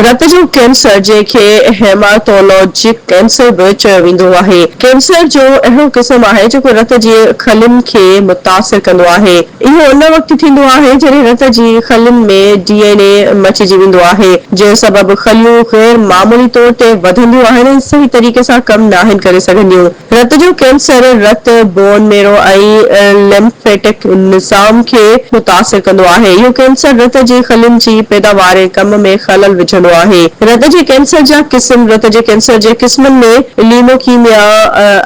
रत जो कैंसर जंहिंखे हेमाटोलॉजिक कैंसर बि चयो वेंदो आहे। कैंसर जो अहिड़ो क़िस्म आहे जेको रत जी खलियुनि खे मुतासिर कंदो आहे। इहो उन वक़्तु थींदो आहे जॾहिं रत जी खलियुनि में DNA मचिजी वेंदो आहे, जंहिं सबबि खलियूं गैर मामूली तौर ते वधंदियूं आहिनि, सही तरीक़े सां कम नाहिनि करे सघंदियूं। रत जो कैंसर रत, बोन मेरो ऐं लिम्फेटिक निज़ाम खे मुतासिर कंदो आहे। इहो कैंसर रत जी खलियुनि जी पैदावार ऐं कम में खलल विझंदो आहे। रत जे कैंसर जा क़िस्म। रत जे कैंसर जे क़िस्मनि में लीमोकीमिया,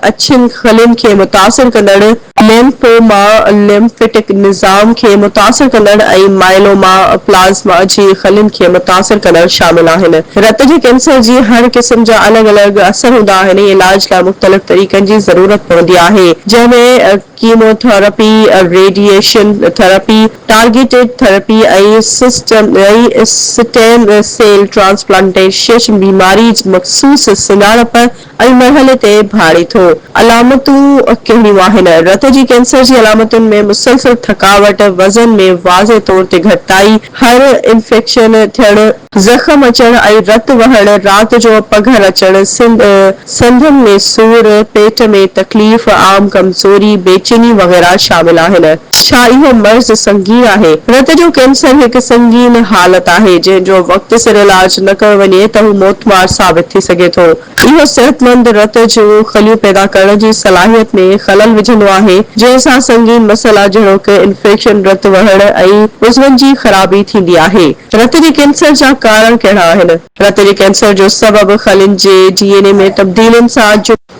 अछियुनि खलियुनि खे मुतासिर कंदड़ लिम्फोमा, लिम्फेटिक निज़ाम खे मुतासिर कंदड़ ऐं माइलोमा, प्लाज़्मा जी खलियुनि खे मुतासिर कंदड़ शामिल आहिनि। रत जे कैंसर जी हर क़िस्म जा अलॻि-अलॻि असर हूंदा आहिनि। इलाज लाइ मुख़्तलिफ़ तरीक़नि जी ज़रूरत पवंदी आहे, जंहिंमें chemotherapy, radiation therapy, targeted therapy ऐं स्टेम सेल ट्रांसप्लांटेशन बीमारी मख़सूस सुञाणप ऐं मरहले ते भाड़े थो। अलामतूं कहिड़ियूं आहिनि? रत जी कैंसर जी अलामतुनि में मुसलसल थकावट, वज़न में वाज़े तौर ते घटिताई, हर इन्फेक्शन थियण, ज़ख़म अचण ऐं रत वहण, राति जो पघर अचण, संधनि में सूर, पेट में तकलीफ़, आम कमज़ोरी, बेचैनी वग़ैरह शामिल आहिनि। छा इहो मर्ज़ संगीन आहे? रत जो कैंसर हिकु संगीन हालत आहे जंहिंजो वक़्त सिर इलाज न कयो वञे त हू मौतमार साबित थी सघे थो। इहो सेहतमंद रत जूं खलियूं पैदा करण जी सलाहियत में खलल विझंदो आहे, जंहिं सां संगीन मसइला जहिड़ोकि इन्फेक्शन, रत वहण ऐं उज़वनि जी ख़राबी थींदी आहे। रत जे कैंसर जा कारण कहिड़ा आहिनि? रत जे कैंसर जो सबबु खलियुनि जे DNA में तब्दीलियुनि सां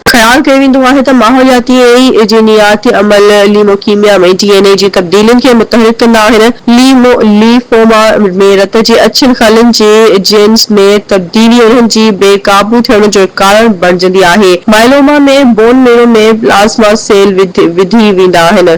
ख़्याल कयो वेंदो आहे त माहौलियाती ऐं जीनियाती अमल लीमोकीमिया में DNA जी तब्दीलियुनि खे मुतहरिक कंदा आहिनि। लीफोमा में रत जी अछियुनि खलियुनि जे जीन्स में तब्दीली उन्हनि जी बेकाबू थियण जो कारण बणिजंदी आहे। माइलोमा में बोन मेरो में प्लाज़्मा सेल विधी वेंदा आहिनि।